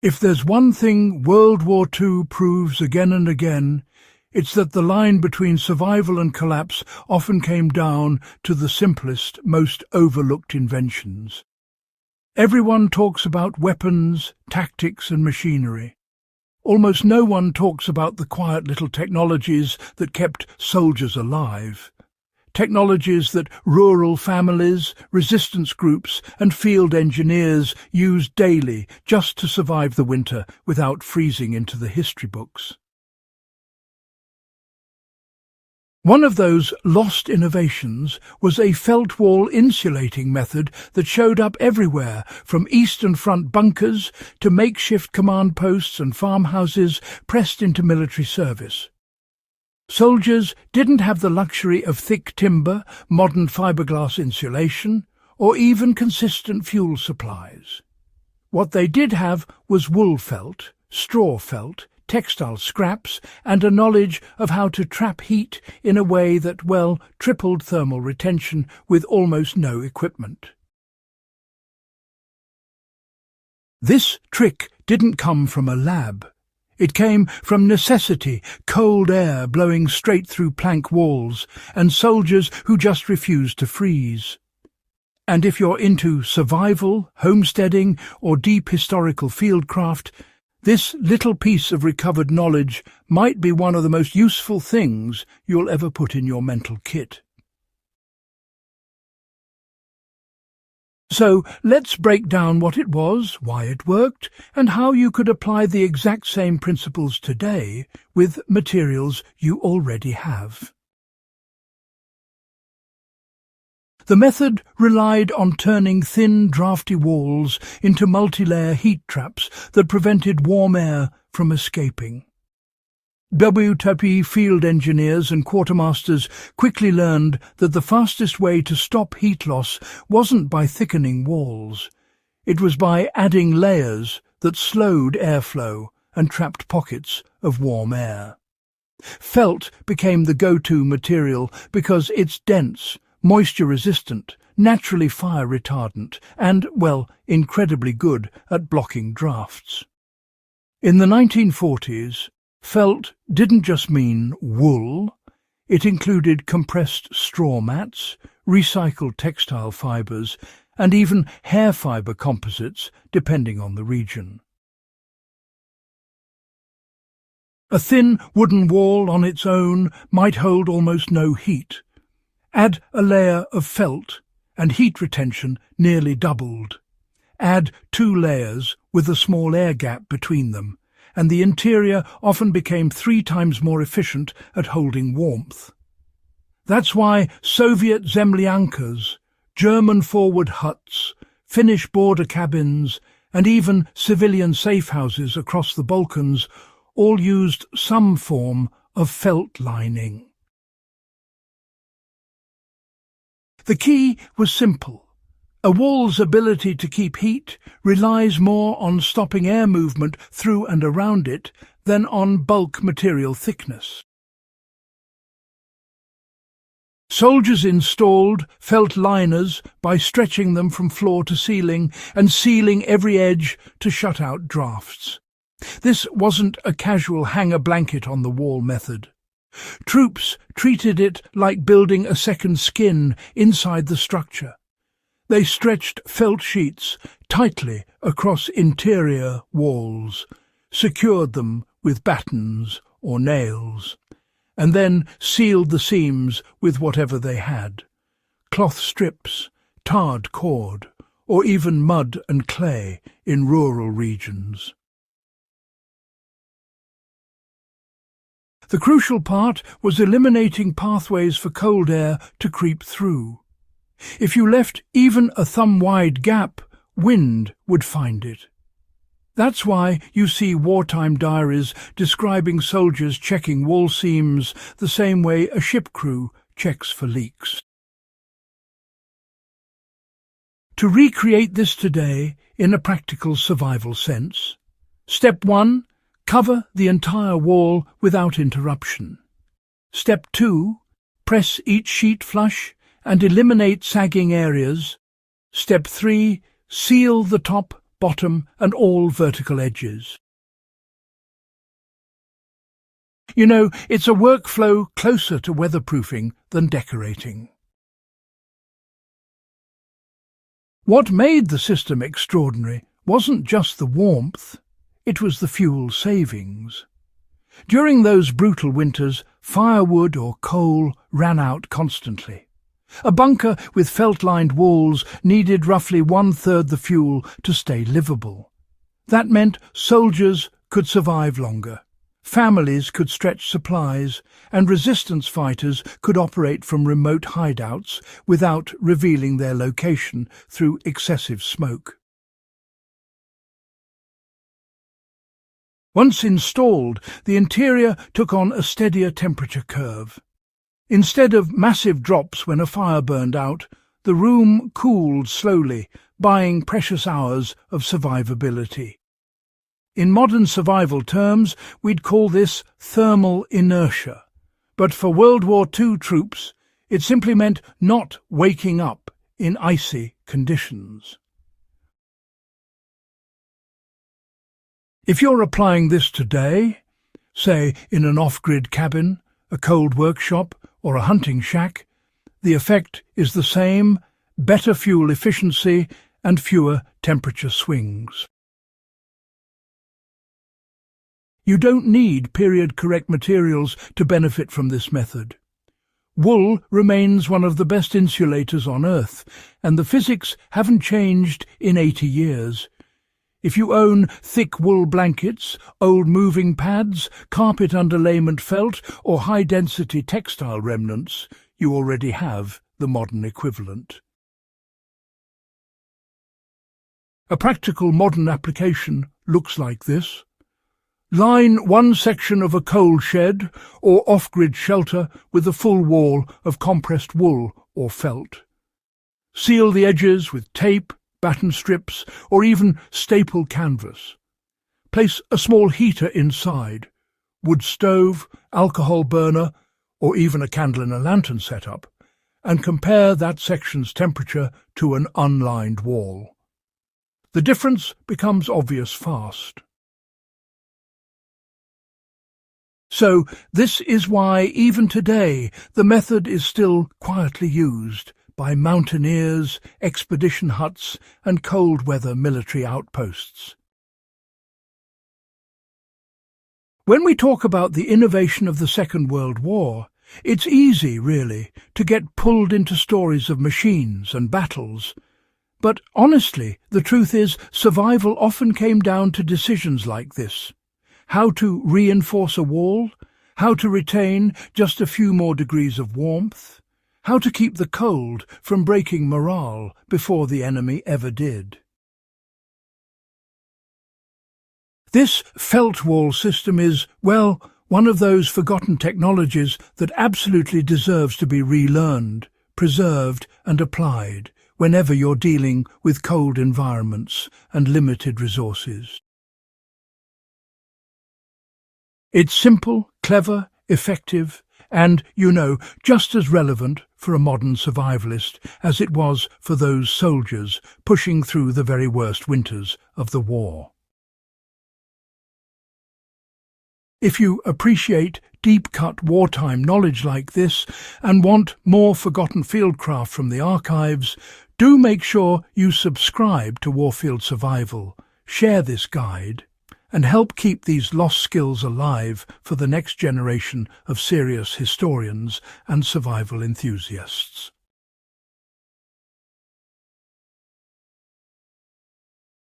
If there's one thing World War II proves again and again, it's that the line between survival and collapse often came down to the simplest, most overlooked inventions. Everyone talks about weapons, tactics and machinery. Almost no one talks about the quiet little technologies that kept soldiers alive. Technologies that rural families, resistance groups and field engineers used daily just to survive the winter without freezing into the history books. One of those lost innovations was a felt wall insulating method that showed up everywhere, from Eastern Front bunkers to makeshift command posts and farmhouses pressed into military service. Soldiers didn't have the luxury of thick timber, modern fiberglass insulation, or even consistent fuel supplies. What they did have was wool felt, straw felt, textile scraps, and a knowledge of how to trap heat in a way that, well, tripled thermal retention with almost no equipment. This trick didn't come from a lab. It came from necessity, cold air blowing straight through plank walls, and soldiers who just refused to freeze. And if you're into survival, homesteading, or deep historical fieldcraft, this little piece of recovered knowledge might be one of the most useful things you'll ever put in your mental kit. So let's break down what it was, why it worked, and how you could apply the exact same principles today with materials you already have. The method relied on turning thin, drafty walls into multi-layer heat traps that prevented warm air from escaping. WWII field engineers and quartermasters quickly learned that the fastest way to stop heat loss wasn't by thickening walls. It was by adding layers that slowed airflow and trapped pockets of warm air. Felt became the go-to material because it's dense, moisture-resistant, naturally fire-retardant, and, well, incredibly good at blocking drafts. In the 1940s, felt didn't just mean wool. It included compressed straw mats, recycled textile fibres, and even hair fibre composites, depending on the region. A thin wooden wall on its own might hold almost no heat. Add a layer of felt, and heat retention nearly doubled. Add 2 layers with a small air gap between them, and the interior often became 3 times more efficient at holding warmth. That's why Soviet zemlyankas, German forward huts, Finnish border cabins, and even civilian safe houses across the Balkans all used some form of felt lining. The key was simple. A wall's ability to keep heat relies more on stopping air movement through and around it than on bulk material thickness. Soldiers installed felt liners by stretching them from floor to ceiling and sealing every edge to shut out drafts. This wasn't a casual hang-a-blanket-on-the-wall method. Troops treated it like building a second skin inside the structure. They stretched felt sheets tightly across interior walls, secured them with battens or nails, and then sealed the seams with whatever they had: cloth strips, tarred cord, or even mud and clay in rural regions. The crucial part was eliminating pathways for cold air to creep through. If you left even a thumb-wide gap, wind would find it. That's why you see wartime diaries describing soldiers checking wall seams the same way a ship crew checks for leaks. To recreate this today in a practical survival sense, Step 1. Cover the entire wall without interruption. Step 2. Press each sheet flush and eliminate sagging areas. Step 3. Seal the top, bottom and all vertical edges. You know, it's a workflow closer to weatherproofing than decorating. What made the system extraordinary wasn't just the warmth, it was the fuel savings. During those brutal winters, firewood or coal ran out constantly. A bunker with felt-lined walls needed roughly one-third the fuel to stay livable. That meant soldiers could survive longer, families could stretch supplies, and resistance fighters could operate from remote hideouts without revealing their location through excessive smoke. Once installed, the interior took on a steadier temperature curve. Instead of massive drops when a fire burned out, the room cooled slowly, buying precious hours of survivability. In modern survival terms, we'd call this thermal inertia, but for World War II troops, it simply meant not waking up in icy conditions. If you're applying this today, say in an off-grid cabin, a cold workshop, or a hunting shack, the effect is the same: better fuel efficiency and fewer temperature swings. You don't need period-correct materials to benefit from this method. Wool remains one of the best insulators on Earth, and the physics haven't changed in 80 years. If you own thick wool blankets, old moving pads, carpet underlayment felt, or high-density textile remnants, you already have the modern equivalent. A practical modern application looks like this. Line one section of a coal shed or off-grid shelter with a full wall of compressed wool or felt. Seal the edges with tape, batten strips, or even staple canvas. Place a small heater inside, wood stove, alcohol burner, or even a candle in a lantern setup, and compare that section's temperature to an unlined wall. The difference becomes obvious fast. So this is why even today the method is still quietly used by mountaineers, expedition huts, and cold-weather military outposts. When we talk about the innovation of the Second World War, it's easy, really, to get pulled into stories of machines and battles. But honestly, the truth is, survival often came down to decisions like this: how to reinforce a wall, how to retain just a few more degrees of warmth, how to keep the cold from breaking morale before the enemy ever did. This felt wall system is, well, one of those forgotten technologies that absolutely deserves to be relearned, preserved and applied whenever you're dealing with cold environments and limited resources. It's simple, clever, effective, and, you know, just as relevant for a modern survivalist as it was for those soldiers pushing through the very worst winters of the war. If you appreciate deep-cut wartime knowledge like this and want more forgotten fieldcraft from the archives, do make sure you subscribe to Warfield Survival, share this guide, and help keep these lost skills alive for the next generation of serious historians and survival enthusiasts.